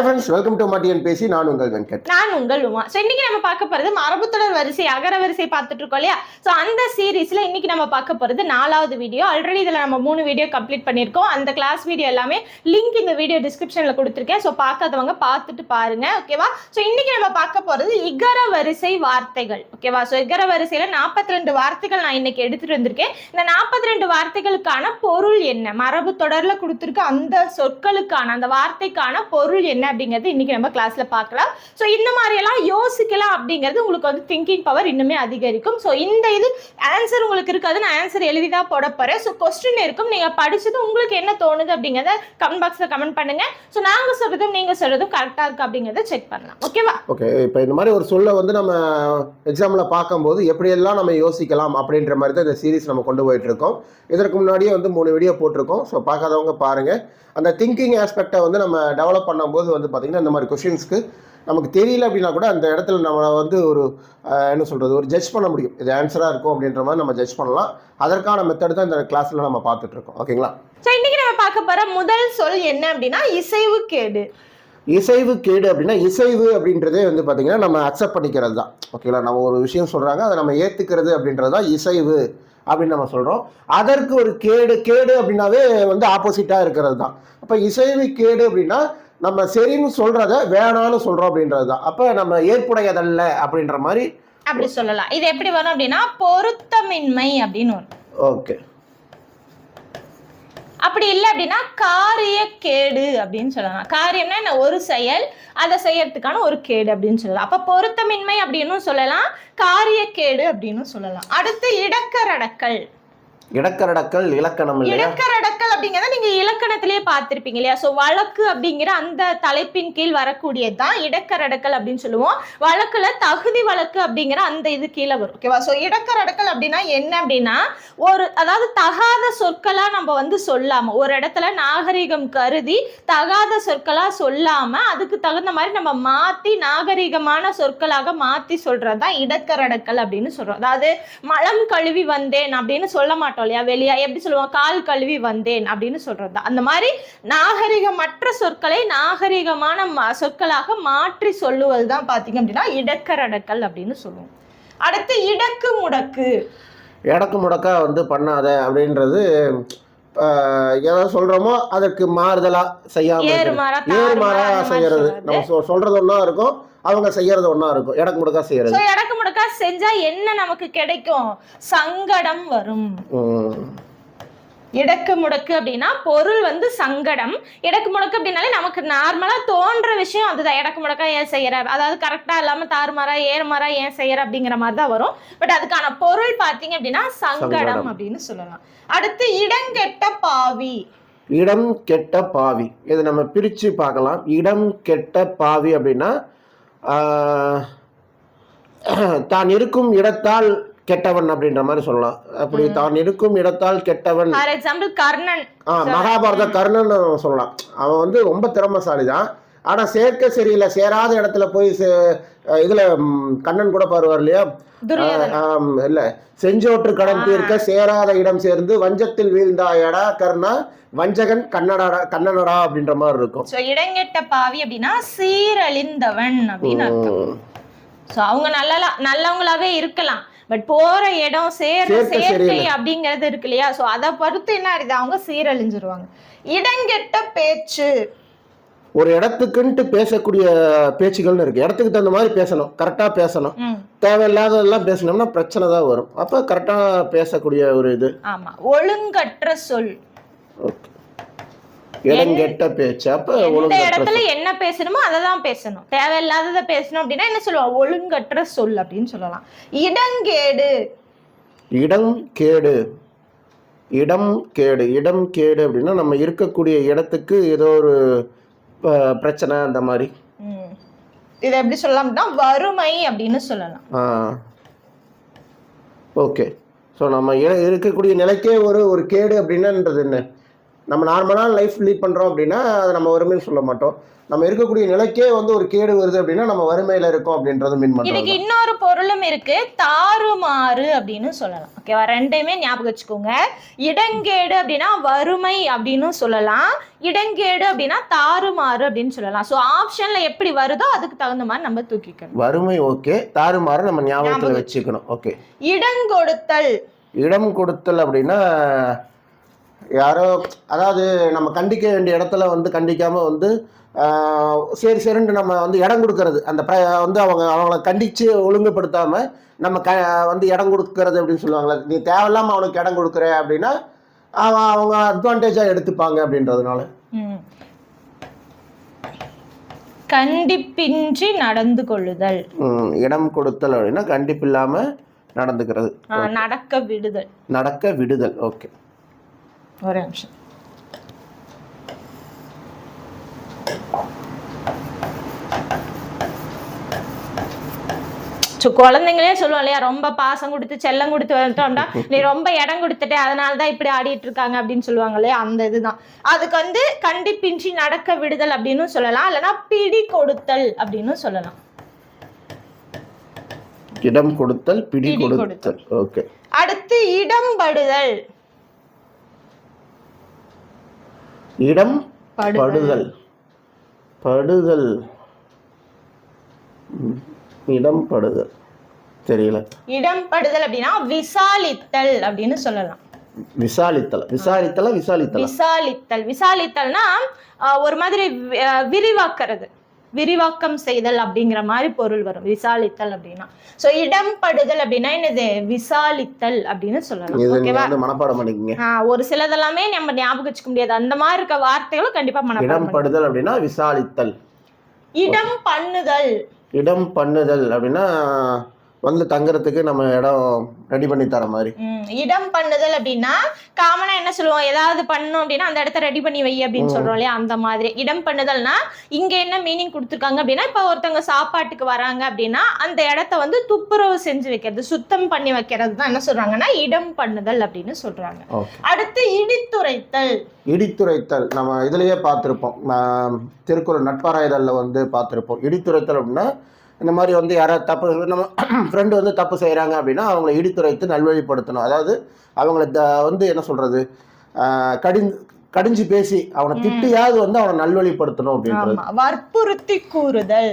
Friends, welcome to மாட்டியன் பேசி. நான் உங்கள் வெங்கட். நான் உங்கள் உமா. ஸோ இன்னைக்கு நம்ம பார்க்க போறது மரபுத்தொடர் வரிசை அகர வரிசை பார்த்துட்டு இருக்கோம் இல்லையா? ஸோ அந்த சீரீஸ்ல இன்னைக்கு நம்ம பார்க்க போறது 4வது வீடியோ. ஆல்ரெடி இதுல நம்ம 3 வீடியோ கம்ப்ளீட் பண்ணியிருக்கோம். அந்த கிளாஸ் வீடியோ எல்லாமே லிங்க் இந்த வீடியோ டிஸ்கிரிப்ஷன்ல கொடுத்துருக்கேன். ஸோ பார்க்காதவங்க பார்த்துட்டு பாருங்க, ஓகேவா? ஸோ இன்னைக்கு நம்ம பார்க்க போறது இகர வரிசை வார்த்தைகள், ஓகேவா? ஸோ இகர வரிசையில 42 வார்த்தைகள் நான் இன்னைக்கு எடுத்துட்டு வந்திருக்கேன். இந்த 42 வார்த்தைகளுக்கான பொருள் என்ன, மரபு தொடர்ல கொடுத்துருக்க அந்த சொற்களுக்கான அந்த வார்த்தைக்கான பொருள் என்ன அப்படிங்கிறது இன்னைக்கு நம்ம கிளாஸ்ல பார்க்கலாம். ஸோ இந்த மாதிரி எல்லாம் யோசிக்கலாம் அப்படிங்கிறது உங்களுக்கு வந்து திங்கிங் பவர் இன்னுமே அதிகரிக்கும். ஸோ இந்த இது ஆன்சர் உங்களுக்கு இருக்காது, நான் ஆன்சர் எழுதிதான் போட போறேன். ஸோ கொஸ்டின் இருக்கும், நீங்க படிச்சது உங்களுக்கு என்ன தோணுது அப்படிங்கிறத கமெண்ட் பாக்ஸ்ல கமெண்ட் பண்ணுங்க. ஸோ நாங்க சொல்றதும் நீங்க சொல்றதும் கரெக்டா இருக்கு அப்படிங்கிறத செக் பண்ணலாம், ஓகேவா? ஓகே, இப்போ இந்த மாதிரி ஒரு சொல்ல வந்து நம்ம எக்ஸாம்ல பார்க்கும்போது எப்படியெல்லாம் நம்ம யோசிக்கலாம் அப்படின்ற மாதிரி தான் இந்த சீரீஸ் நம்ம கொண்டு போயிட்டு இருக்கோம். இதற்கு முன்னாடியே வந்து 3 வீடியோ போட்டிருக்கோம். ஸோ பார்க்காதவங்க பாருங்க. அந்த திங்கிங் ஆஸ்பெக்டை வந்து நம்ம டெவலப் பண்ணும்போது வந்து பார்த்திங்கன்னா இந்த மாதிரி கொஷின்ஸ்க்கு நமக்கு தெரியல அப்படின்னா கூட அந்த இடத்துல நம்ம வந்து ஒரு என்ன சொல்கிறது, ஒரு ஜட்ஜ் பண்ண முடியும். இது ஆன்சராக இருக்கும் அப்படின்ற மாதிரி நம்ம ஜட்ஜ் பண்ணலாம். அதற்கான மெத்தட் தான் இந்த கிளாஸில் நம்ம பார்த்துட்ருக்கோம், ஓகேங்களா? ஸோ இன்றைக்கி நம்ம பார்க்க போகிற முதல் சொல் என்ன அப்படின்னா இசைவு கேடு. இசைவு கேடு அப்படின்னா இசைவு அப்படின்றதே வந்து பார்த்திங்கன்னா நம்ம அக்செப்ட் பண்ணிக்கிறது தான், ஓகேங்களா? நம்ம ஒரு விஷயம் சொல்கிறாங்க, அதை நம்ம ஏற்றுக்கிறது அப்படின்றது தான் இசைவு அப்படின்னு நம்ம சொல்கிறோம். அதற்கு ஒரு கேடு அப்படின்னாவே வந்து ஆப்போசிட்டாக இருக்கிறது தான். அப்போ இசைவு கேடு அப்படின்னா நம்ம சரின்னு சொல்கிறத வேணான்னு சொல்கிறோம் அப்படின்றது தான். அப்போ நம்ம ஏற்புடையதல்ல அப்படின்ற மாதிரி அப்படி சொல்லலாம். இது எப்படி வரும் அப்படின்னா பொருத்தமின்மை அப்படின்னு வரும். ஓகே, அப்படி இல்லை அப்படின்னா காரிய கேடு அப்படின்னு சொல்லலாம். காரியம்னா என்ன, ஒரு செயல், அதை செய்யறதுக்கான ஒரு கேடு அப்படின்னு சொல்லலாம். அப்ப பொருத்தமின்மை அப்படின்னு சொல்லலாம், காரிய கேடு அப்படின்னு சொல்லலாம். அடுத்து இடக்கரடக்கல். இடக்கரடக்கல் இலக்கணம் இல்லையா? இடக்கரடக்கல் அப்படிங்கிறத நீங்க இலக்கணத்திலேயே பார்த்திருப்பீங்க இல்லையா? ஸோ வழக்கு அப்படிங்கிற அந்த தலைப்பின் கீழ் வரக்கூடியது தான் இடக்கரடக்கல் அப்படின்னு சொல்லுவோம். வழக்குல தகுதி வழக்கு அப்படிங்கிற அந்த இது கீழே வரும், ஓகேவா? ஸோ இடக்கரடக்கல் அப்படின்னா என்ன அப்படின்னா அதாவது தகாத சொற்களா நம்ம வந்து சொல்லாம, ஒரு இடத்துல நாகரிகம் கருதி தகாத சொற்களா சொல்லாம அதுக்கு தகுந்த மாதிரி நம்ம மாத்தி நாகரிகமான சொற்களாக மாத்தி சொல்றதுதான் இடக்கரடக்கல் அப்படின்னு சொல்றோம். அதாவது மலம் கழுவி வந்தேன் அப்படின்னு சொல்ல மாட்டோம் இல்லையா? வெளியா எப்படி சொல்லுவோம், கால் கழுவி வந்தேன் அப்படின்னு சொல்றது. அந்த மாதிரி நாகரிகமற்ற சொற்களை நாகரிகமான சொற்களாக மாற்றி சொல்லுவது தான் பாத்தீங்க அப்படின்னா இடக்கரடக்கல் அப்படின்னு சொல்லுவோம். அடுத்து இடக்கு முடக்கு. இடக்கு முடக்கா வந்து பண்ணாத அப்படின்றது ஏதாவது சொல்றோமோ அதற்கு மாறுதலா செய்யாம ஏறுமாறா செய்யறது. நம்ம சொல்றது ஒன்னா இருக்கும், அவங்க செய்யறது ஒன்னா இருக்கும். இடக்கு முடக்கா செய்யறது. இடக்கு முடக்கா செஞ்சா என்ன நமக்கு கிடைக்கும், சங்கடம் வரும். இடக்கு முடக்கு அப்படின்னா பொருள் வந்து சங்கடம். இடக்கு முடக்கு அப்படின்னாலே நமக்கு நார்மலா தோன்ற விஷயம் அதுதான். இடக்கு முடக்கா ஏன் செய்யற, அதாவது கரெக்டா இல்லாம தாறுமாறா ஏறுமாறா ஏன் செய்யற அப்படிங்கிற மாதிரி தான் வரும். பட் அதுக்கான பொருள் பாத்தீங்க அப்படின்னா சங்கடம் அப்படின்னு சொல்லலாம். அடுத்து இடங்கெட்ட பாவி. இடம் கெட்ட பாவி, இது நம்ம பிரிச்சு பார்க்கலாம். இடம் கெட்ட பாவி அப்படின்னா தான் இருக்கும் இடத்தால் கெட்டவன் அப்படின்ற மாதிரி சொல்லலாம். அப்படி தான் இருக்கும் இடத்தால் கெட்டவன். ஃபார் எக்ஸாம்பிள் கர்ணன், மகாபாரத கர்ணன் சொல்லலாம். அவன் வந்து ரொம்ப திறமைசாலி தான். ஆனா சேர்க்க சரியில்லை, சேராத இடத்துல போய் இதுல கண்ணன் கூட பாருவார் இல்லையா? இல்ல, செஞ்சோற்று கடன் தீர்க்க சேராத இடம் சேர்ந்து வஞ்சத்தில் வீழ்ந்தாயடா கர்ணா வஞ்சகன் கண்ணனடா அப்படின்ற மாதிரி இருக்கும். இடங்கெட்ட பாவி அப்படின்னா சீரழிந்தவன் அப்படின்னு அர்த்தம். சோ அவங்க நல்லவங்களாவே இருக்கலாம், பட் போற இடம் சேர்க்கை அப்படிங்கிறது இருக்கு இல்லையா? சோ அதை பொறுத்து என்ன ஆகுது, அவங்க சீரழிஞ்சிருவாங்க. இடங்கெட்ட பேச்சு. ஒரு இடத்துக்குன்ட்டு பேசக்கூடிய பேச்சுகள்னு இருக்கு. இடத்துக்கு தகுந்த மாதிரி பேசணும், கரெக்டா பேசணும். தேவையில்லாததெல்லாம் பேசணும்னா பிரச்சனை தான் வரும். அப்ப கரெக்டா பேசக்கூடிய ஒரு இது. ஆமா, ஒழுங்கற்ற சொல். இடங்கெட்ட பேச்சு. அப்ப இந்த இடத்துல என்ன பேசணுமோ அதை தான் பேசணும், தேவையில்லாததை பேசணும் அப்படின்னா என்ன சொல்லுவோம், ஒழுங்கற்ற சொல் அப்படின்னு சொல்லலாம். இடங்கேடு. இடங்கேடு. இடம் கேடு. இடம் கேடு அப்படின்னா நம்ம இருக்கக்கூடிய இடத்துக்கு ஏதோ ஒரு பிரச்சனை அந்த மாதிரி. இதை எப்படி சொல்லலாம்னா வறுமை அப்படின்னு சொல்லலாம். ஓகே, ஸோ நம்ம இருக்கக்கூடிய நிலைக்கே ஒரு கேடு அப்படின்னுன்றது என்ன, நம்ம நார்மலான லைஃப் லீட் பண்ணுறோம் அப்படின்னா அதை நம்ம வறுமைன்னு சொல்ல மாட்டோம். நம்ம இருக்கக்கூடிய நிலைக்கே வந்து ஒரு கேடு வருது அப்படின்னா நம்ம வறுமையில இருக்கோம் அப்படின்றது மீன் இதுக்கு பண்ணுறோம். இன்னொரு பொருளும் இருக்கு, தாறுமாறு அப்படின்னு சொல்லலாம். ஓகேவா, ரெண்டையுமே ஞாபகம் வச்சுக்கோங்க. இடங்கேடு அப்படின்னா வறுமை அப்படின்னு சொல்லலாம், இடங்கேடு அப்படின்னா தாறுமாறு அப்படின்னு சொல்லலாம். ஸோ ஆப்ஷன்ல எப்படி வருதோ அதுக்கு தகுந்த மாதிரி நம்ம தூக்கிக்கணும். வறுமை ஓகே, தாறுமாறு நம்ம ஞாபகத்தில் வச்சுக்கணும். ஓகே. இடம் கொடுத்தல். இடம் கொடுத்தல் அப்படின்னா யாரோ, அதாவது நம்ம கண்டிக்க வேண்டிய இடத்துல வந்து கண்டிக்காமல் வந்து சரி சரின்ட்டு நம்ம வந்து இடம் கொடுக்கறது, அந்த வந்து அவங்கள கண்டித்து ஒழுங்குபடுத்தாமல் நம்ம வந்து இடம் கொடுக்கறது அப்படின்னு சொல்லுவாங்களே, நீ தேவையில்லாமல் அவனுக்கு இடம் கொடுக்குற அப்படின்னா அவங்க அட்வான்டேஜாக எடுத்துப்பாங்க அப்படின்றதுனால. கண்டிப்பின்றி நடந்து கொள்ளுதல். இடம் கொடுத்தல் அப்படின்னா கண்டிப்பு இல்லாமல் நடந்துக்கிறது. நடக்க விடுதல். நடக்க விடுதல். ஓகே, ஒரு நிமிஷம். குழந்தைங்களே சொல்லுவோம் இல்லையா, ரொம்ப பாசம் கொடுத்து செல்லம் கொடுத்து வந்துட்டோம்னா நீ ரொம்ப இடம் கொடுத்துட்டே அதனாலதான் இப்படி ஆடிட்டு இருக்காங்க அப்படின்னு சொல்லுவாங்க இல்லையா, அந்த இதுதான். அதுக்கு வந்து கண்டிப்பின்றி நடக்க விடுதல் அப்படின்னு சொல்லலாம், இல்லைன்னா பிடி கொடுத்தல் அப்படின்னு சொல்லலாம். இடம் கொடுத்தல், பிடி கொடுத்தல். ஓகே. அடுத்து இடம்படுதல். இடம் படுதல். படுதல், இடம் படுதல் தெரியல. இடம் படுதல் அப்படின்னா விசாலித்தல் அப்படின்னு சொல்லலாம். விசாலித்தல். விசாரித்தல விசாலித்தல். விசாலித்தல். விசாலித்தல்னா ஒரு மாதிரி விரிவாக்குறது, விரிவாக்கம் செய்தல் அப்படிங்கிற மாதிரி பொருள் வரும் விசாலித்தல் அப்படின்னா. சோ இடம் படுதல் அப்படின்னா என்னது, விசாலித்தல் அப்படின்னு சொல்லலாம். ஓகேவா, மனப்பாடம் பண்ணிக்கங்க. ஒரு சிலதெல்லாமே நம்ம ஞாபகம் வச்சுக்க முடியாது, அந்த மாதிரி இருக்க வார்த்தைகளும் கண்டிப்பா மனப்பாடம். இடம் படுதல் அப்படின்னா விசாலித்தல். இடம் பண்ணுதல். இடம் பண்ணுதல் அப்படின்னா வந்து தங்குறதுக்கு நம்ம இடம் ரெடி பண்ணி தர மாதிரி. இடம் பண்ணுதல் அப்படின்னா காமனா என்ன சொல்லுவோம், ஏதாவது பண்ணணும் அப்படின்னா அந்த இடத்த ரெடி பண்ணி வை அப்படின்னு சொல்றோம் இல்லையா, அந்த மாதிரி. இடம் பண்ணுதல்னா இங்க என்ன மீனிங் கொடுத்துருக்காங்க அப்படின்னா, இப்ப ஒருத்தவங்க சாப்பாட்டுக்கு வராங்க அப்படின்னா அந்த இடத்த வந்து துப்புரவு செஞ்சு வைக்கிறது, சுத்தம் பண்ணி வைக்கிறது தான் என்ன சொல்றாங்கன்னா இடம் பண்ணுதல் அப்படின்னு சொல்றாங்க. அடுத்து இடித்துரைத்தல். இடித்துரைத்தல் நம்ம இதுலயே பார்த்திருப்போம், திருக்குறள் நட்பாராய்தல்ல வந்து பார்த்திருப்போம். இடித்துரைத்தல் அப்படின்னா இந்த மாதிரி வந்து யாராவது தப்பு, நம்ம ஃப்ரெண்டு வந்து தப்பு செய்கிறாங்க அப்படின்னா அவங்கள இடித்துரைத்து நல்வழிப்படுத்தணும். அதாவது அவங்கள வந்து என்ன சொல்கிறது, கடிஞ்சு பேசி அவனை திட்டியாவது வந்து அவனை நல்வழிப்படுத்தணும் அப்படின்றது. வற்புறுத்தி கூறுதல்.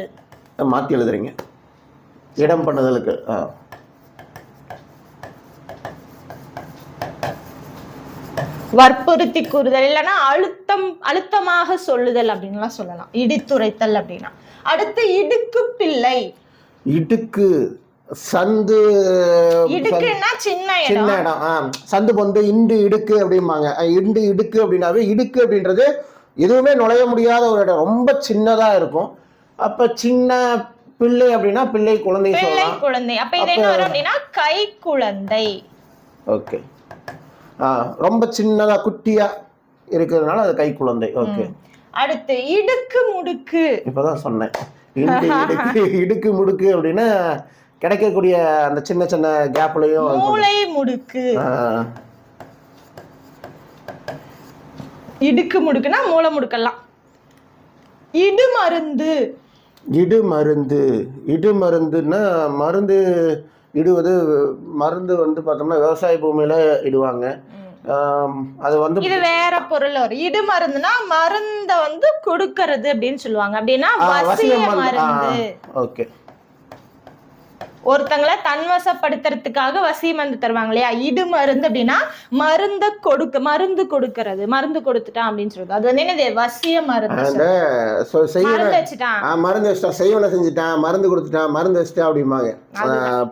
மாற்றி எழுதுறீங்க இடம் பண்ணுதலுக்கு. வற்புறுத்தி கூறுதல் இல்லைன்னா அழுத்தமாக சொல்லுதல் அப்படின்லாம் சொல்லலாம் இடித்துரைத்தல் அப்படின்னா. அடுத்து இடுக்கு பிள்ளை. இடுக்கு சந்து. இடுக்குன்னா சின்ன இடம். சந்து பொந்து இண்டு இடுக்கு அப்படிம்பாங்க. இண்டு இடுக்கு அப்படின்னாவே இடுக்கு அப்படின்றது எதுவுமே நுழைய முடியாத ஒரு இடம், ரொம்ப சின்னதா இருக்கும். அப்ப சின்ன பிள்ளை அப்படின்னா பிள்ளை குழந்தை சொல்லலாம். குழந்தை. அப்ப இது என்ன வரும் அப்படின்னா கை குழந்தை. ஓகே. ரொம்ப சின்னதா குட்டியா இருக்கிறதுனால அது கை குழந்தை. ஓகே. அடுத்து இடுக்கு முடுக்கு. இப்பதான் சொன்னேன், இடுக்கு முடுக்கு அப்படின்னா கிடைக்கக்கூடிய அந்த சின்ன சின்ன கேப்லயும். மூளை முடுக்கு. இடுக்கு முடுக்குன்னா மூளை முடுக்கலாம். இடு மருந்து. இடு மருந்து. இடு மருந்துன்னா மருந்து இடுவது. மருந்து வந்து பார்த்தோம்னா விவசாய பூமியில இடுவாங்க. அது வந்து இது வேற பொருள் வரும். இடு மருந்துனா மருந்த வந்து கொடுக்கறது அப்படின்னு சொல்லுவாங்க. அப்படின்னா வசிய மருந்து. ஓகே. ஒருத்தங்களை தன்வசப்படுத்துறதுக்காக வசிய மருந்து தருவாங்க இல்லையா, இடு மருந்து அப்படின்னா மருந்து கொடுக்கறது, மருந்து கொடுத்துட்டான் அப்படின்னு சொல்றது. அது வந்து என்னது, வசிய மருந்து. மருந்து வச்சுட்டான், செய்வனை செஞ்சுட்டான், மருந்து கொடுத்துட்டான், மருந்து வச்சுட்டான் அப்படிம்பாங்க.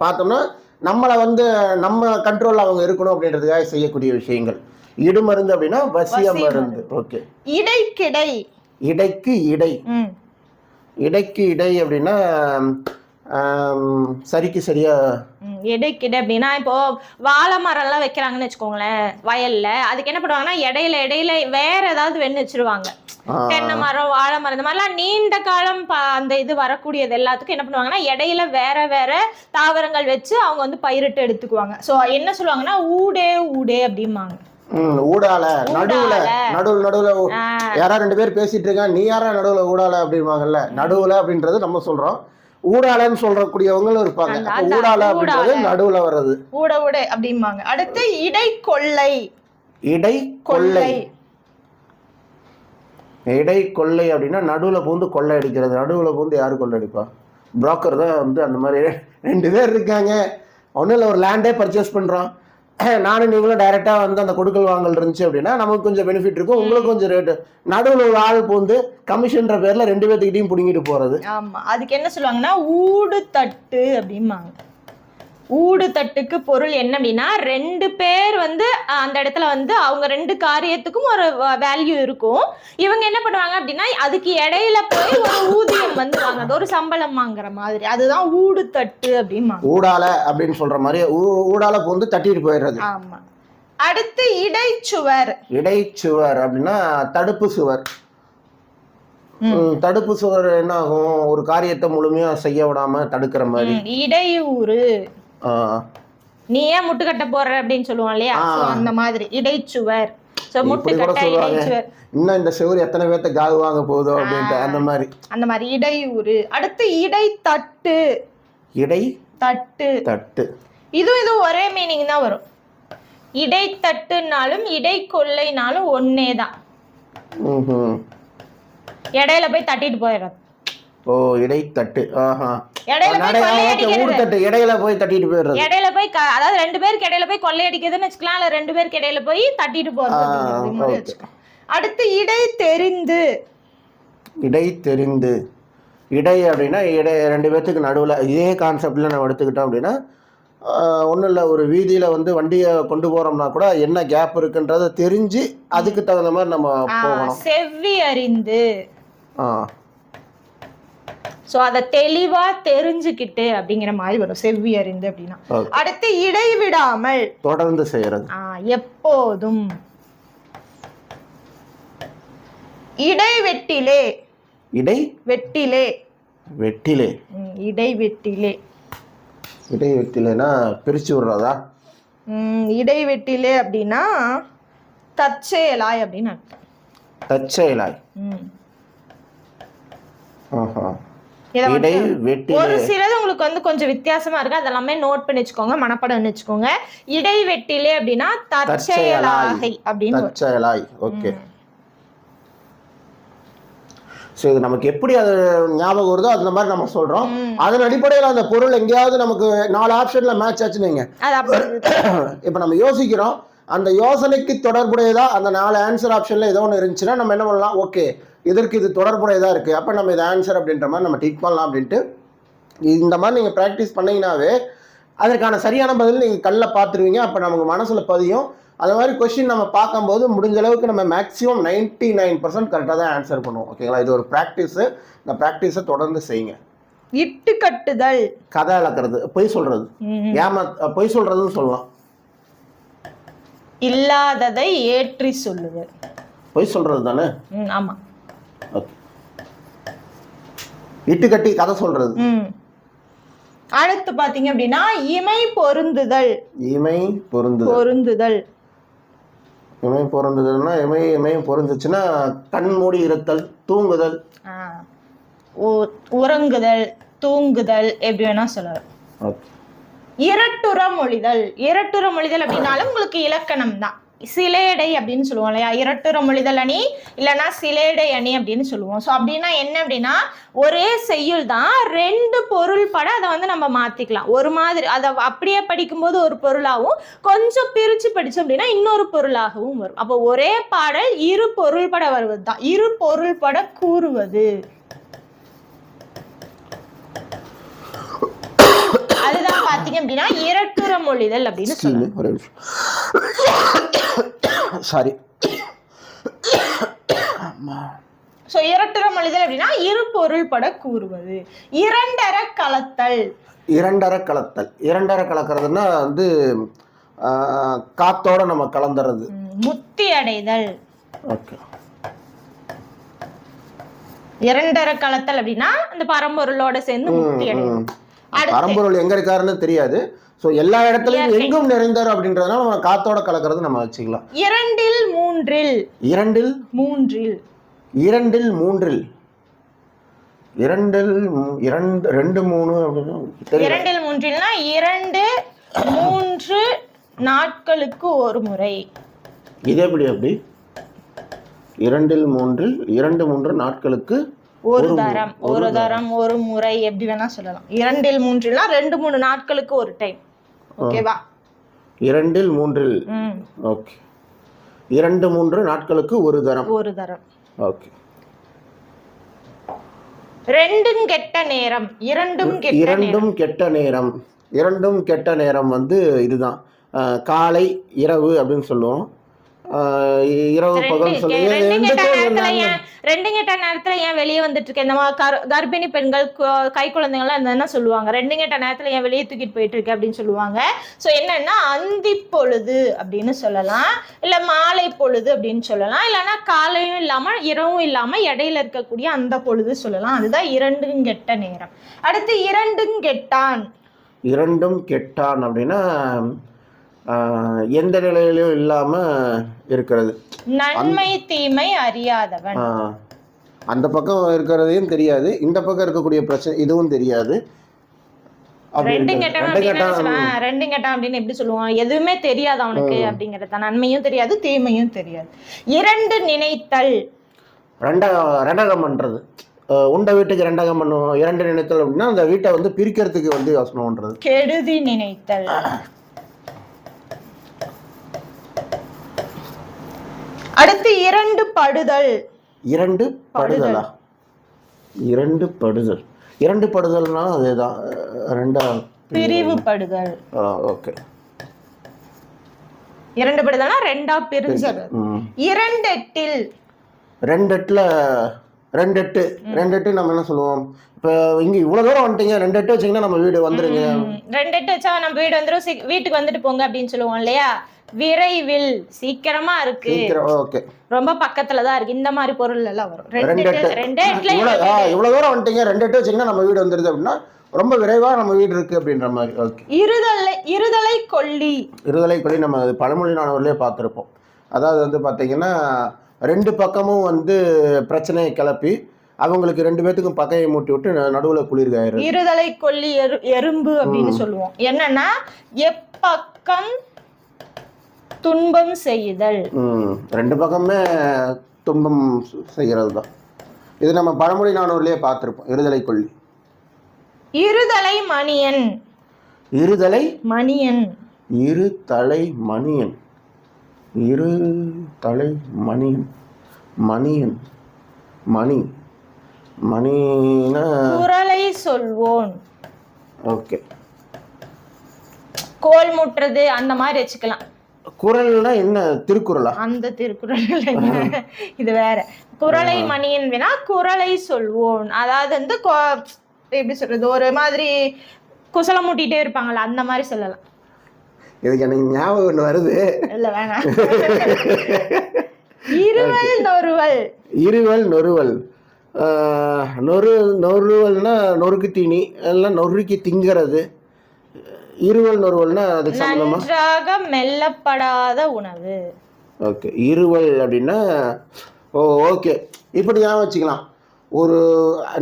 பார்த்தோம்னா நம்மளை வந்து நம்ம கண்ட்ரோல் அவங்க இருக்கணும் அப்படின்றதுக்காக செய்யக்கூடிய விஷயங்கள். இடு மருந்து அப்படின்னா வசிய மருந்து. ஓகே. இடைக்கிடை. இடைக்கு இடை. இடைக்கு இடை அப்படின்னா சரிக்கு சரியா. இடைக்கிடை அப்படின்னா இப்போ வாழை மரம் எல்லாம் வைக்கிறாங்கன்னு வச்சுக்கோங்களேன் வயல்ல, அதுக்கு என்ன பண்ணுவாங்கன்னா இடையில வேற ஏதாவது வெண்ணு வச்சிருவாங்க. தென்னை மரம், வாழை மரம், இந்த மாதிரிலாம் நீண்ட காலம் அந்த இது வரக்கூடியது எல்லாத்துக்கும் என்ன பண்ணுவாங்கன்னா இடையில வேற தாவரங்கள் வச்சு அவங்க வந்து பயிரிட்டு எடுத்துக்குவாங்க. ஸோ என்ன சொல்லுவாங்கன்னா ஊடே அப்படிம்பாங்க. ஊடால நடுவுல நடுவுல யாரா 2 பேர் பேசிட்டு இருக்காங்க, நீ யாரா நடுவுல ஊடால அப்படின்வாங்கல்ல. நடுவுல அப்படின்றது நம்ம சொல்றோம், ஊடாலன்னு சொல்றக்கூடியவங்களும் இருப்பாங்க. அப்ப ஊடால அப்படின்றது நடுவுல வர்றது, ஊட ஊட அப்படிம்பாங்க. அடுத்து இடைக்கொள்ளை. இடைக்கொள்ளை. இடைக்கொள்ளை அப்படின்னா நடுவுல பூந்து கொள்ளை அடிக்கிறது. நடுவுல பூந்து யாரு கொள்ளை அடிப்பா? புரோக்கர் தான் வந்து அந்த மாதிரி 2 பேர் இருக்காங்க, ஒன்றும் இல்லை, ஒரு லேண்டே பர்ச்சேஸ் பண்ணுறோம், நானும் நீங்களும் டைரெக்டாக வந்து அந்த கொடுக்கல் வாங்கல் இருந்துச்சு அப்படின்னா நமக்கு கொஞ்சம் பெனிஃபிட் இருக்கும், உங்களுக்கு கொஞ்சம் ரேட்டு. நடுவில் ஒரு ஆள் பூந்து கமிஷன்ற பேரில் 2 பேர்த்துக்கிட்டையும் பிடிங்கிட்டு போகிறது. ஆமாம், அதுக்கு என்ன சொல்லுவாங்கன்னா ஊடு தட்டு அப்படிம்பாங்க. ஊடு தட்டுக்கு பொருள் என்ன அப்படின்னா 2 பேர் வந்து அந்த இடத்துல வந்து அவங்க 2 காரியத்துக்கும் ஒரு வேல்யூ இருக்கும். இவங்க என்ன பண்ணுவாங்க அப்படின்னா அதுக்கு இடையில போய் ஒரு ஊதியம் வந்து வாங்குறது, ஒரு சம்பளம் வாங்குற மாதிரி. அதுதான் ஊடு தட்டு அப்படிம்பாங்க. ஊடால அப்படின்னு சொல்ற மாதிரி ஊடால வந்து தட்டிட்டு போயிடுறது. ஆமா. அடுத்து இடைச்சுவர். இடைச்சுவர் அப்படின்னா தடுப்பு சுவர். தடுப்பு சுவர் என்ன ஆகும்? ஒரு காரியத்தை முழுமையா செய்ய விடாம தடுக்கிற மாதிரி. இடையூறு. நீ ஏன் முட்டுக்கட்டை போடுற அப்படின்னு சொல்லுவோம் இல்லையா, அந்த மாதிரி இடைச்சுவர். முட்டுக்கட்டை, இடைச்சுவர். இன்னும் இந்த சுவர் எத்தனை பேர்த்த காது வாங்க போகுதோ அப்படின்ட்டு அந்த மாதிரி இடையூறு. அடுத்து இடைத்தட்டு. இடைத்தட்டு இதுவும் ஒரே மீனிங் தான் வரும். இடைத்தட்டுனாலும் இடைக்கொள்ளைனாலும் ஒன்னே தான். இடையில போய் தட்டிட்டு போயிடுறது. ஓ, இடைத்தட்டு. இடையில போய் தட்டிட்டு போயிடுறது. இடையில போய் அதாவது 2 பேருக்கு இடையில போய் கொள்ளையடிக்கிறதுன்னு வச்சுக்கலாம், இல்ல 2 பேருக்கு இடையில போய் தட்டிட்டு போறது. அடுத்து இடை தெரிந்து. இடை அப்படின்னா 2 பேர்த்துக்கு நடுவில். இதே கான்செப்ட்ல நம்ம எடுத்துக்கிட்டோம் அப்படின்னா ஒன்றும் இல்லை, ஒரு வீதியில் வந்து வண்டியை கொண்டு போகிறோம்னா கூட என்ன கேப் இருக்குன்றதை தெரிஞ்சு அதுக்கு தகுந்த மாதிரி நம்ம போகணும். செவ்வி அறிந்து. ஸோ அதை தெளிவா தெரிஞ்சுக்கிட்டு அப்படிங்கிற மாதிரி வரும் செவ்வி அறிந்து அப்படின்னா. அடுத்து இடைவிடாமல், தொடர்ந்து செய்யறது, எப்போதும். இடைவெட்டிலே. இடைவெட்டிலேனா பிரிச்சு விடுறதா? இடைவெட்டிலே அப்படின்னா தற்செயலாய் அப்படின்னு அர்த்தம். தற்செயலாய். ஒரு சிலது உங்களுக்கு வந்து கொஞ்சம் வித்தியாசமா இருக்கு, அதெல்லாமே நோட் பண்ணி வச்சுக்கோங்க, மனப்பாடம் வச்சுக்கோங்க. இடைவெட்டிலே அப்படின்னா தற்செயலாய் அப்படின்னு. தற்செயலாய். ஓகே. ஸோ இது நமக்கு எப்படி அது ஞாபகம் வருதோ அந்த மாதிரி நம்ம சொல்றோம். அதன் அடிப்படையில் அந்த பொருள் எங்கேயாவது நமக்கு 4 ஆப்ஷன்ல மேட்ச் ஆச்சுன்னு இப்போ நம்ம யோசிக்கிறோம், அந்த யோசனைக்கு தொடர்புடையதா அந்த 4 ஆன்சர் ஆப்ஷன்ல ஏதோ ஒன்று இருந்துச்சுன்னா நம்ம என்ன பண்ணலாம், ஓகே இதற்கு இது தொடர்புடையதாக இருக்குது, அப்போ நம்ம இது ஆன்சர் அப்படின்ற மாதிரி நம்ம டிக் பண்ணலாம் அப்படின்ட்டு. இந்த மாதிரி நீங்கள் ப்ராக்டிஸ் பண்ணிங்கனாவே அதற்கான சரியான பதில் நீங்கள் கண்ணில் பார்த்துருவீங்க, அப்போ நமக்கு மனசில் பதியும். அது மாதிரி கொஸ்டின் நம்ம பார்க்கும்போது முடிஞ்ச அளவுக்கு நம்ம மேக்ஸிமம் 99% கரெக்டாக தான் ஆன்சர் பண்ணுவோம். ஓகேங்களா? இது ஒரு ப்ராக்டிஸு. இந்த ப்ராக்டிஸை தொடர்ந்து செய்யுங்க. இட்டு கட்டுதல், கதை அளக்கிறது, பொய் சொல்கிறது, பொய் சொல்கிறதுன்னு சொல்லலாம். இல்லாததை ஏற்றி சொல்லுதல், பொய் சொல்கிறது தானே? ஆமாம். இட்டு கட்டி கதை சொல்றது. அடுத்து பாத்தீங்க அப்படின்னா இமை பொருந்துதல். இமை பொருந்துதல்னா இமையும் பொருந்துச்சுன்னா கண் மூடி இருத்தல், தூங்குதல், உறங்குதல், தூங்குதல், எப்படி வேணா சொல்லலாம். இரட்டுற மொழிதல் அப்படின்னாலும் உங்களுக்கு இலக்கணம் தான். சிலேடை அப்படின்னு சொல்லுவோம் இல்லையா, இரட்டுற மொழிதல் அணி இல்லைன்னா சிலேடை அணி அப்படின்னு சொல்லுவோம். ஸோ அப்படின்னா என்ன அப்படின்னா ஒரே செய்யுள் தான், 2 பொருள் பட அதை வந்து நம்ம மாற்றிக்கலாம். ஒரு மாதிரி அதை அப்படியே படிக்கும்போது ஒரு பொருளாகவும், கொஞ்சம் பிரித்து படித்தோம் அப்படின்னா இன்னொரு பொருளாகவும் வரும். அப்போ ஒரே பாடல் 2 பொருள் பட வருவது தான் 2 பொருள் பட கூறுவது. அதுதான் பாத்தீங்க அப்படின்னா இரட்டுற மொழிதல் அப்படின்னு சொல்லுவாங்க. சாரி. சோ இரட்டுற மொழிதல் அப்படின்னா 2 பொருள் பட கூறுவது. இரண்டர கலத்தல். இரண்டர கலக்கிறதுனா வந்து காத்தோட நம்ம கலந்துறது. முத்தி அடைதல். ஓகே. இரண்டர கலத்தல் அப்படின்னா அந்த பரம்பொருளோட சேர்ந்து முத்தி அடைதல். பரம்பொருள் எங்க இருக்காருன்னு தெரியாது. ஸோ எல்லா இடத்துலையும் எங்கும் நிறைந்தார் அப்படின்றதுனால நம்ம காத்தோட கலக்கிறது நம்ம வச்சுக்கலாம். இரண்டில் மூன்றில் இரண்டில் மூன்றில் இரண்டில் மூன்றில் இரண்டில் ரெண்டு மூணு அப்படின்னு இரண்டில் மூன்றில்னா 2-3 நாட்களுக்கு ஒரு முறை. இது எப்படி அப்படி? இரண்டில் மூன்றில் 2-3 நாட்களுக்கு ஒரு தரம் ஒரு முறை எப்படி வேணா சொல்லலாம். 2-3னா 2-3 நாட்களுக்கு ஒரு டைம். ஓகேவா? 2-3 ஓகே. 2-3 நாட்களுக்கு ஒரு தரம். ஓகே. இரண்டும் கெட்ட நேரம். இரண்டும் கெட்ட நேரம் வந்து இதுதான். காலை இரவு அப்படின்னு சொல்லுவோம். இரவு பகல் சொல்லி ரெண்டு கெட்ட நேரத்துல ஏன் வெளியே வந்துட்டு இருக்கேன்? இந்த மாதிரி கர்ப்பிணி பெண்கள் கை குழந்தைங்களாம் என்ன சொல்லுவாங்க, ரெண்டு கெட்ட நேரத்துல ஏன் வெளியே தூக்கிட்டு போயிட்டு இருக்கு அப்படின்னு சொல்லுவாங்க. ஸோ என்னன்னா அந்தி பொழுது அப்படின்னு சொல்லலாம், இல்ல மாலை பொழுது அப்படின்னு சொல்லலாம், இல்லைன்னா காலையும் இல்லாம இரவும் இல்லாம இடையில இருக்கக்கூடிய அந்த பொழுது சொல்லலாம். அதுதான் இரண்டும் கெட்ட நேரம். அடுத்து இரண்டும் கெட்டான் அப்படின்னா எந்த நிலையிலும் இல்லாம இருக்கிறது. நன்மை தீமை அறியாதவன். அந்த பக்கம் இருக்கிறதையும் தெரியாது, இந்த பக்கம் இருக்கக்கூடிய பிரச்சனை இதுவும் தெரியாது. ரெண்டும் கெட்டான் அப்படின்னு எப்படி சொல்லுவான்? எதுவுமே தெரியாது அவனுக்கு அப்படிங்கறத. நன்மையும் தெரியாது தீமையும் தெரியாது. இரண்டு நினைத்தல். ரெண்டகம் பண்றது. உண்ட வீட்டுக்கு ரெண்டகம் பண்ணுவோம். இரண்டு நினைத்தல் அப்படின்னா அந்த வீட்டை வந்து பிரிக்கிறதுக்கு வந்து யோசனை பண்றது. கெடுதி நினைத்தல். அடுத்து இரண்டு படுதல்னா அதேதான். பிரிவுபடுதல். ஓகே. இரண்டு படுதல்னா ரெண்டா பிரிஞ்சது. ரெண்டெட்டு நம்ம என்ன சொல்லுவோம்? இப்போ இங்க இவ்வளவு தூரம் வந்துட்டீங்க, 2 வச்சீங்கன்னா நம்ம வீடு வந்துருங்க. 2 வச்சா நம்ம வீடு வந்துரும், வீட்டுக்கு வந்துட்டு போங்க அப்படின்னு சொல்லுவோம் இல்லையா? விரைவில், சீக்கிரமா இருக்கு, ரொம்ப பக்கத்துல தான் இருக்கு, இந்த மாதிரி பொருள் எல்லாம் வரும். இவ்வளவு தூரம் வந்துட்டீங்க, 2 வச்சீங்கன்னா நம்ம வீடு வந்துருது அப்படின்னா ரொம்ப விரைவா நம்ம வீடு இருக்கு அப்படின்ற மாதிரி. ஓகே. இருதலை கொல்லி நம்ம பழமொழி நானூர்லயே பார்த்திருப்போம். அதாவது வந்து பாத்தீங்கன்னா 2 பக்கமும் வந்து பிரச்சனையை கிளப்பி அவங்களுக்கு 2 பேத்துக்கும் பகையை மூட்டி விட்டு நடுவுல குளிர்காயிரு. இருதலை கொல்லி எறும்பு அப்படின்னு சொல்லுவோம். என்னன்னா எப்பக்கம் துன்பம் செய்தல். 2 பக்கமே துன்பம் செய்கிறது தான். இது நம்ம பழமொழி நானூர்லயே பார்த்திருப்போம். இருதலை கொல்லி. இருதலை மணியன். மணினா குரலை சொல்வோன். ஓகே. கோல் முட்டுறது அந்த மாதிரி வச்சுக்கலாம். குரல்னா என்ன? திருக்குறளா? அந்த திருக்குறள் இது வேற. குரலை மணியன் வேணா குரலை சொல்வோன். அதாவது வந்து எப்படி சொல்றது, ஒரு மாதிரி குசலம் மூட்டிட்டே இருப்பாங்கல்ல, அந்த மாதிரி சொல்லலாம். இதுக்கு எனக்கு ஞாபகம் ஒன்று வருது. இல்ல வேணாம். இருவல் நொருவல். நொருவல்னா நொறுக்கு தீனி, எல்லாம் நொறுக்கி திங்கிறது. இருவல் நொருவல்னா அதுக்கு சம்பந்தமா? நன்றாக மெல்லப்படாத உணவு. ஓகே. இருவல் அப்படின்னா ஓகே, இப்படி தான் வச்சுக்கலாம். ஒரு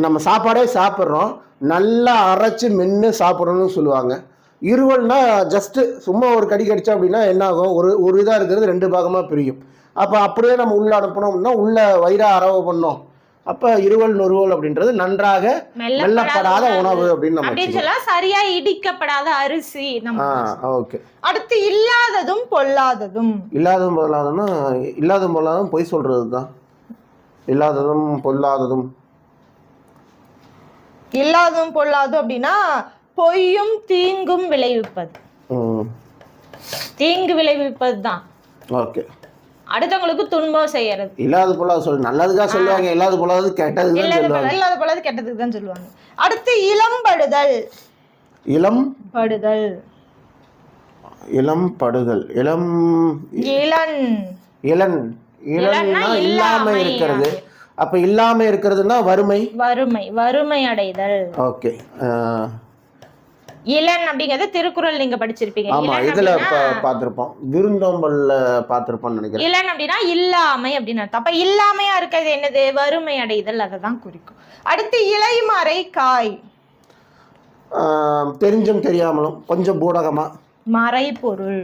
நம்ம சாப்பாடே சாப்பிட்றோம், நல்லா அரைச்சி மென்று சாப்பிட்றோன்னு சொல்லுவாங்க. இருவல்னா ஜஸ்ட்டு சும்மா ஒரு கடி கடிச்சா அப்படின்னா என்ன ஆகும்? ஒரு இதாக இருக்கிறது 2 பாகமாக பிரியும். அப்போ அப்படியே நம்ம உள்ள அனுப்பணும்னா உள்ள வயிறா அரவை பண்ணோம். அப்ப இருவல் நொருவல் அப்படின்றது நன்றாக மெல்லப்படாத உணவு அப்படின்னு நம்ம சொல்லலாம். சரியா இடிக்கப்படாத அரிசி. ஓகே. அடுத்து இல்லாததும் பொல்லாததும். இல்லாததும் பொல்லாததும் பொய் சொல்றது தான். இல்லாததும் பொல்லாததும் அப்படின்னா பொய்யும் தீங்கும் விளைவிப்பது. தீங்கு விளைவிப்பது தான். ஓகே. அடுத்தவங்களுக்கு துன்பம் செய்யறது. இல்லாத பொல்லாத சொல்லு, நல்லதுக்காக சொல்லுவாங்க. இல்லாத பொல்லாதது கெட்டதுக்கு தான் சொல்லுவாங்க. அடுத்து இளம்படுதல். இல்லாம இருக்கிறது. அப்ப இல்லாம இருக்கிறதுனா வறுமை அடைதல். ஓகே. இளன் அப்படிங்கறது திருக்குறள் நீங்க படிச்சிருப்பீங்க. ஆமா, இளன் இதுல அப்படின்னா பார்த்திருப்போம், விருந்தோம்பல்ல பார்த்திருப்போம்னு நினைக்கிறேன். இளன் அப்படின்னா இல்லாமை அப்படின்னு அர்த்தம். அப்ப இல்லாமையா இருக்கிறது என்னது? வறுமை அடைதல், அதை தான் குறிக்கும். அடுத்து இலைமறை காய். தெரிஞ்சும் தெரியாமலும், கொஞ்சம் பூடகமா. மறைபொருள்.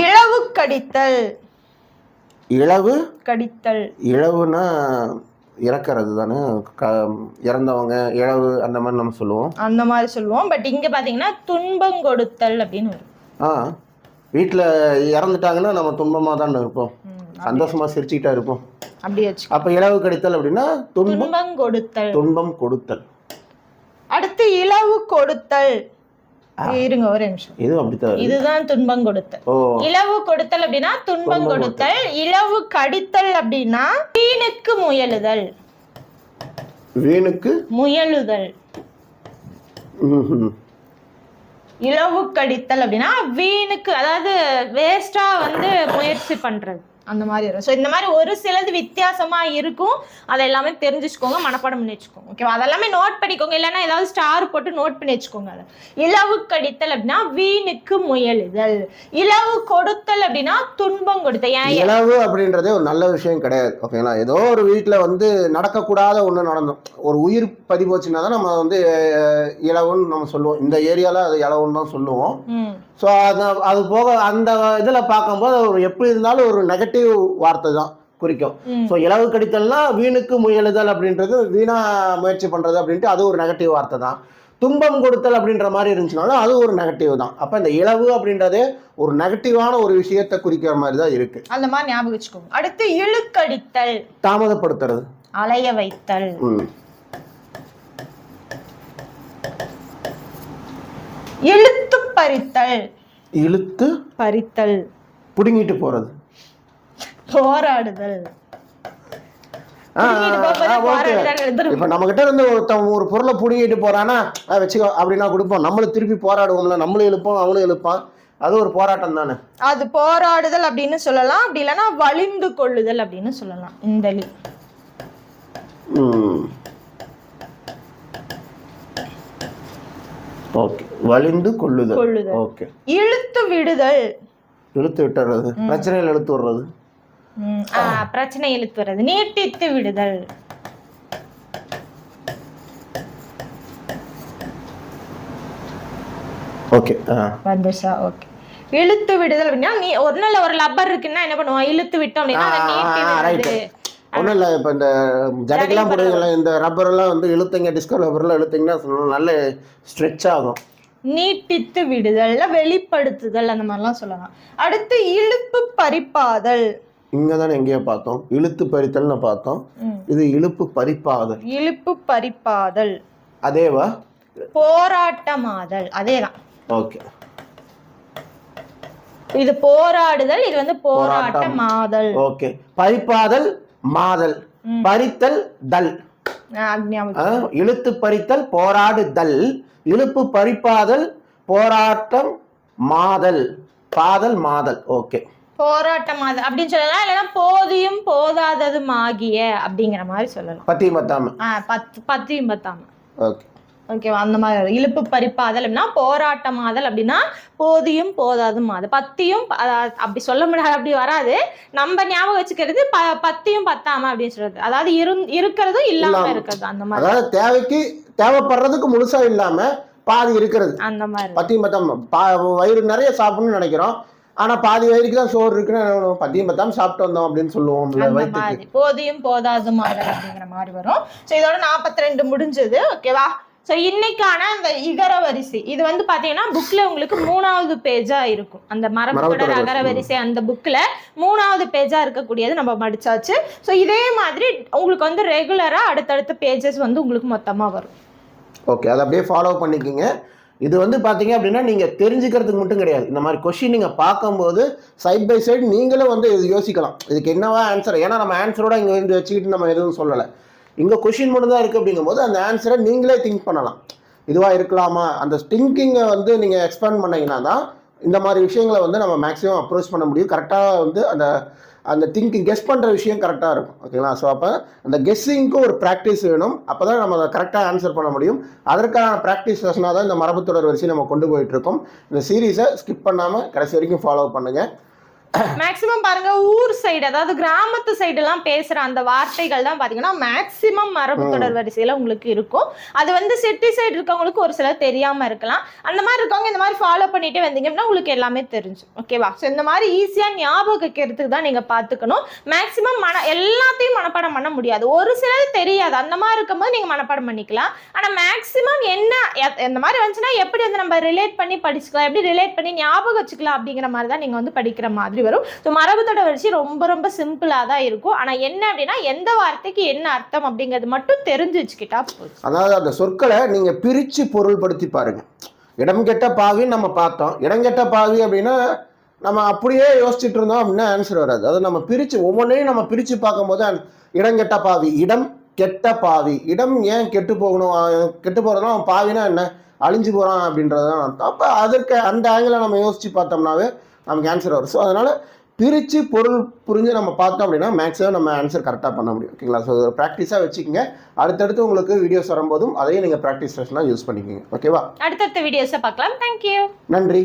இழவு கடித்தல். இழவு கடித்தல். இழவுனா இறக்கிறது தானே, இறந்தவங்க இழவு அந்த மாதிரி நம்ம சொல்லுவோம். அந்த மாதிரி சொல்லுவோம். பட் இங்க பாத்தீங்கன்னா துன்பம் கொடுத்தல் அப்படின்னு வரும். வீட்டில் இறந்துட்டாங்கன்னா நம்ம துன்பமா தான் இருப்போம், சந்தோஷமா சிரிச்சுக்கிட்டா இருப்போம். அப்படி வச்சு அப்ப இழவு கடித்தல் அப்படின்னா துன்பம் கொடுத்தல். துன்பம் கொடுத்தல். அடுத்து இழவு கொடுத்தல். இருங்க ஒரு நிமிஷம், இது அப்படித்தான், இதுதான் துன்பம் கொடுத்தல். இழவு கொடுத்தல் அப்படின்னா துன்பம் கொடுத்தல். இழவு கடித்தல் அப்படின்னா வீணுக்கு முயலுதல். வீணுக்கு முயலுதல். இழவு கடித்தல் அப்படின்னா வீணுக்கு, அதாவது வேஸ்டா வந்து முயற்சி பண்றது, அந்த மாதிரி வரும். ஸோ இந்த மாதிரி ஒரு சிலது வித்தியாசமா இருக்கும், அதை எல்லாமே தெரிஞ்சுச்சுக்கோங்க, மனப்பாடம் பண்ணி வச்சுக்கோங்க. ஓகேவா? அதெல்லாமே நோட் பண்ணிக்கோங்க, இல்லைன்னா ஏதாவது ஸ்டார் போட்டு நோட் பண்ணி வச்சுக்கோங்க. அதை இழவு கடித்தல் அப்படின்னா வீணுக்கு முயலுதல். இழவு கொடுத்தல் அப்படின்னா துன்பம் கொடுத்தல். இழவு அப்படின்றதே ஒரு நல்ல விஷயம் கிடையாது. ஓகேங்களா? ஏதோ ஒரு வீட்டில் வந்து நடக்கக்கூடாத ஒன்று நடந்தோம், ஒரு உயிர் பதிவோச்சுன்னா தான் நம்ம வந்து இழவுன்னு நம்ம சொல்லுவோம். இந்த ஏரியாவில் அது இழவுன்னு தான் சொல்லுவோம். ஸோ அது போக அந்த இதில் பார்க்கும்போது ஒரு எப்படி இருந்தாலும் ஒரு நெகட்டிவ் வார்த்தை தான் குறிக்கும். ஸோ இழவு கடித்தல்னா வீணுக்கு முயலுதல் அப்படின்றது, வீணா முயற்சி பண்ணுறது அப்படின்ட்டு அது ஒரு நெகட்டிவ் வார்த்தை தான். துன்பம் கொடுத்தல் அப்படின்ற மாதிரி இருந்துச்சுனாலும் அது ஒரு நெகட்டிவ் தான். அப்போ இந்த இழவு அப்படின்றதே ஒரு நெகட்டிவான ஒரு விஷயத்தை குறிக்கிற மாதிரி தான் இருக்கு. அந்த மாதிரி ஞாபகம் வச்சுக்கோங்க. அடுத்து இழுக்கடித்தல். தாமதப்படுத்துறது, அலைய வைத்தல். இழுத்து பறித்தல். இழுத்து பறித்தல், புடுங்கிட்டு போறது. போராடுதல். இப்ப நம்ம கிட்ட இருந்து ஒரு பொருளை புடுங்கிட்டு போறானா வச்சுக்கோ அப்படின்னா கொடுப்போம், நம்மளும் திருப்பி போராடுவோம்ல, நம்மளும் எழுப்போம் அவனும் எழுப்பான், அது ஒரு போராட்டம் தானே. அது போராடுதல் அப்படின்னு சொல்லலாம். அப்படி இல்லைன்னா வலிந்து கொள்ளுதல் அப்படின்னு சொல்லலாம். இந்த ஓகே, வலிந்து கொள்ளுதல். ஓகே. இழுத்து விடுதல். இழுத்து விட்டுறது, பிரச்சனையில் இழுத்து விடுறது. பிரச்சனை இழுத்து வர்றது. நீட்டித்து விடுதல். ஓகே வந்துச்சா? ஓகே. இழுத்து விடுதல் அப்படின்னா நீ ஒரு நாள் ஒரு லப்பர் இருக்குன்னா என்ன பண்ணுவோம், இழுத்து விட்டோம் அப்படின்னா அதை நீட்டி விடுறது. ஒன்றும் இல்லை, இப்போ இந்த ஜடைக்கெல்லாம் போடுவீங்களா, இந்த ரப்பரெல்லாம் வந்து இழுத்தீங்க, டிஸ்கோ ரப்பர்லாம் இழுத்தீங்கன்னா நல்ல ஸ்ட்ரெச் ஆகும். நீட்டித்து விடுதல், வெளிப்படுத்துதல், அந்த மாதிரிலாம் சொல்லலாம். அடுத்து இழுப்பு பறிப்பாதல். இங்க தானே எங்கேயோ பார்த்தோம், இழுத்து பறித்தல்னு பார்த்தோம். இது இழுப்பு பறிப்பாதல். இழுப்பு பறிப்பாதல் அதேவா? போராட்டமாதல் அதேதான். ஓகே. இது போராடுதல், இது வந்து போராட்டமாதல். ஓகே. பறிப்பாதல், மாதல், பறித்தல், தல். இழுத்து பறித்தல், போராடுதல், இழுப்பு பறிப்பாதல், போராட்டம், மாதல், பாதல், மாதல். ஓகே. போராட்டமாதல் அப்படின்னு சொல்லலாம், இல்லைன்னா போதியும் போதாததும் ஆகிய அப்படிங்கிற மாதிரி சொல்லலாம். பத்தியும் பத்தாம. பத்தியும் பத்தாம. ஓகே. ஓகேவா? அந்த மாதிரி இழுப்பு பறிப்பாதல் அப்படின்னா போராட்டமாதல் அப்படின்னா போதியும் போதாதும் மாதல். பத்தியும் அப்படி சொல்ல முடியாது, அப்படி வராது. நம்ம ஞாபகம் வச்சுக்கிறது பத்தியும் பத்தாம அப்படின்னு சொல்றது, அதாவது இருக்கிறதும் இல்லாம இருக்கிறது. அந்த மாதிரி, அதாவது தேவைக்கு தேவைப்படுறதுக்கு முழுசா இல்லாம பாதி இருக்கிறது. அந்த மாதிரி பத்தியும் பத்தாம. வயிறு நிறைய சாப்பிடணும்னு நினைக்கிறோம், ஆனா பாதி வயிறுக்கு தான் சோறு இருக்குன்னு பத்தியும் பத்தாம சாப்பிட்டு வந்தோம் அப்படின்னு சொல்லுவோம். போதியும் போதாதும் மாதல் அப்படிங்கிற மாதிரி வரும். ஸோ இதோட 42 முடிஞ்சது. ஓகேவா? ஸோ இன்னைக்கான அந்த இகர வரிசை இது வந்து பார்த்தீங்கன்னா புக்கில் உங்களுக்கு 3வது பேஜாக இருக்கும். அந்த மரபுத்தொடர் அகர வரிசை அந்த புக்கில் 3வது பேஜாக இருக்கக்கூடியது நம்ம படிச்சாச்சு. ஸோ இதே மாதிரி உங்களுக்கு வந்து ரெகுலராக அடுத்தடுத்த பேஜஸ் வந்து உங்களுக்கு மொத்தமாக வரும். ஓகே, அதை அப்படியே ஃபாலோ பண்ணிக்கிங்க. இது வந்து பார்த்தீங்க அப்படின்னா நீங்கள் தெரிஞ்சுக்கிறதுக்கு மட்டும் கிடையாது, இந்த மாதிரி கொஷின் நீங்கள் பார்க்கும்போது சைட் பை சைடு நீங்களும் வந்து இது யோசிக்கலாம், இதுக்கு என்னவா ஆன்சர். ஏன்னா நம்ம ஆன்சரோட இங்கே வந்து வச்சுக்கிட்டு நம்ம எதுவும் சொல்லலை, இங்கே கொஷின் மட்டும் தான் இருக்குது. அப்படிங்கும்போது அந்த ஆன்சரை நீங்களே திங்க் பண்ணலாம், இதுவாக இருக்கலாமா. அந்த திங்கிங்கை வந்து நீங்கள் எக்ஸ்பேண்ட் பண்ணிங்கன்னா தான் இந்த மாதிரி விஷயங்களை வந்து நம்ம மேக்ஸிமம் அப்ரோச் பண்ண முடியும். கரெக்டாக வந்து அந்த அந்த கெஸ் பண்ணுற விஷயம் கரெக்டாக இருக்கும். ஓகேங்களா? ஸோ அப்போ அந்த கெஸ்ஸிங்க்கு ஒரு ப்ராக்டிஸ் வேணும். அப்போ தான் நம்ம அதை கரெக்டாக ஆன்சர் பண்ண முடியும். அதற்கான ப்ராக்டிஸ் செஷனாக தான் இந்த மரபுத்தொடர் வரிசை நம்ம கொண்டு போயிட்டுருக்கோம். இந்த சீரீஸை ஸ்கிப் பண்ணாமல் கடைசி வரைக்கும் ஃபாலோ பண்ணுங்கள். மேக்சிமம் பாருங்க ஊர் சைடு, அதாவது கிராமத்து சைடு எல்லாம் பேசுற அந்த வார்த்தைகள் தான் பாத்தீங்கன்னா மேக்சிமம் மரபு தொடர் வரிசையில உங்களுக்கு இருக்கும். அது வந்து சிட்டி சைடு இருக்கவங்களுக்கு ஒரு சிலர் தெரியாம இருக்கலாம். அந்த மாதிரி இருக்கவங்க இந்த மாதிரி ஃபாலோ பண்ணிட்டு வந்தீங்கன்னா உங்களுக்கு எல்லாமே தெரிஞ்சு. ஓகேவா? ஸோ இந்த மாதிரி ஈஸியா ஞாபகம் வைக்கிறதுக்கு தான் நீங்க பாத்துக்கணும். மேக்சிமம் எல்லாத்தையும் மனப்பாடம் பண்ண முடியாது, ஒரு சிலர் தெரியாது. அந்த மாதிரி இருக்கும்போது நீங்க மனப்பாடம் பண்ணிக்கலாம். ஆனா மேக்சிமம் என்ன இந்த மாதிரி வந்துச்சுன்னா எப்படி வந்து நம்ம ரிலேட் பண்ணி படிச்சுக்கலாம், எப்படி ரிலேட் பண்ணி ஞாபகம் வச்சுக்கலாம் அப்படிங்கிற மாதிரி தான் நீங்க வந்து படிக்கிற மாதிரி வரும். ஸோ மரபுத்தொடர் வரிசை ரொம்ப ரொம்ப சிம்பிளா தான் இருக்கும். ஆனா என்ன அப்படின்னா எந்த வார்த்தைக்கு என்ன அர்த்தம் அப்படிங்கிறது மட்டும் தெரிஞ்சு வச்சுக்கிட்டா போதும். அதாவது அந்த சொற்களை நீங்க பிரிச்சு பொருள்படுத்தி பாருங்க. இடம் கெட்ட பாவின்னு நம்ம பார்த்தோம். இடம் கெட்ட பாவி அப்படின்னா நம்ம அப்படியே யோசிச்சுட்டு இருந்தோம் அப்படின்னா ஆன்சர் வராது. அதை நம்ம பிரிச்சு ஒவ்வொன்றையும் நம்ம பிரிச்சு பார்க்கும்போது இடம் கெட்ட பாவி, இடம் கெட்ட பாவி, இடம் ஏன் கெட்டு போகணும், கெட்டு போறதுனா அவன் பாவினா என்ன, அழிஞ்சு போறான் அப்படின்றதான் அர்த்தம். அப்போ அதற்கு அந்த ஆங்கிளை நம்ம யோசிச்சு பார்த்தோம்னாவே நமக்கு ஆன்சர் வரும். ஸோ அதனால் பிரித்து பொருள் புரிஞ்சு நம்ம பார்த்தோம் அப்படின்னா மேக்ஸிமம் நம்ம ஆன்சர் கரெக்டாக பண்ண முடியும். ஓகேங்களா? ஸோ ப்ராக்டிஸாக வச்சுக்கோங்க. அடுத்தடுத்து உங்களுக்கு வீடியோஸ் வரும்போதும் அதையும் நீங்கள் ப்ராக்டிஸ் செஷனாக யூஸ் பண்ணிக்கோங்க. ஓகேவா? அடுத்தடுத்த வீடியோஸை பார்க்கலாம். தேங்க்யூ. நன்றி.